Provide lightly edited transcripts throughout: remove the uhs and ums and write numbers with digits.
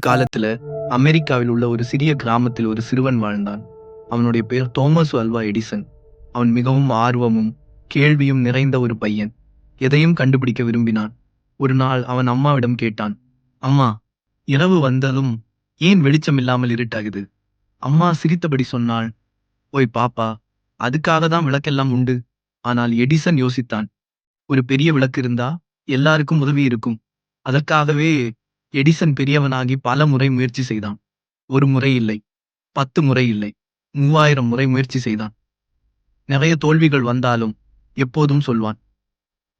காலத்துல அமெரிக்காவில் உள்ள ஒரு சிறிய கிராமத்தில் ஒரு சிறுவன் வாழ்ந்தான். அவனுடைய பெயர் தோமஸ் அல்வா எடிசன். அவன் மிகவும் ஆர்வமும் கேள்வியும் நிறைந்த ஒரு பையன். எதையும் கண்டுபிடிக்க விரும்பினான். ஒரு நாள் அவன் அம்மாவிடம் கேட்டான், அம்மா, இரவு வந்ததும் ஏன் வெளிச்சம் இல்லாமல் இருட்டாகுது? அம்மா சிரித்தபடி சொன்னாள், ஓய் பாப்பா, அதுக்காக தான் விளக்கெல்லாம் உண்டு. ஆனால் எடிசன் யோசித்தான். ஒரு பெரிய விளக்கு இருந்தா எல்லாருக்கும் உதவி இருக்கும். அதற்காகவே எடிசன் பெரியவனாகி பல முறை முயற்சி செய்தான். ஒரு முறை இல்லை, 10 முறை இல்லை, 3000 முறை முயற்சி செய்தான். நிறைய தோல்விகள் வந்தாலும் எப்போதும் சொல்வான்,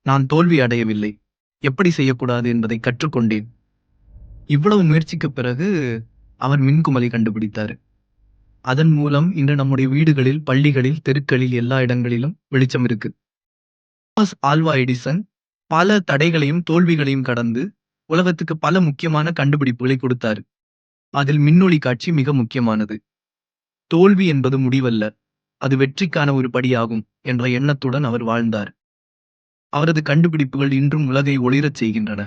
நான் தோல்வி அடையவில்லை, எப்படி செய்யக்கூடாது என்பதை கற்றுக்கொண்டேன். இவ்வளவு முயற்சிக்கு பிறகு அவர் மின்குமலை கண்டுபிடித்தார். அதன் மூலம் இன்று நம்முடைய வீடுகளில், பள்ளிகளில், தெருக்களில் எல்லா இடங்களிலும் வெளிச்சம் இருக்கு. தாமஸ் ஆல்வா எடிசன் பல தடைகளையும் தோல்விகளையும் கடந்து உலகத்துக்கு பல முக்கியமான கண்டுபிடிப்புகளை கொடுத்தாரு. அதில் மின்னொளி காட்சி மிக முக்கியமானது. தோல்வி என்பது முடிவல்ல, அது வெற்றிக்கான ஒரு படியாகும் என்ற எண்ணத்துடன் அவர் வாழ்ந்தார். அவரது கண்டுபிடிப்புகள் இன்றும் உலகை ஒளிரச் செய்கின்றன.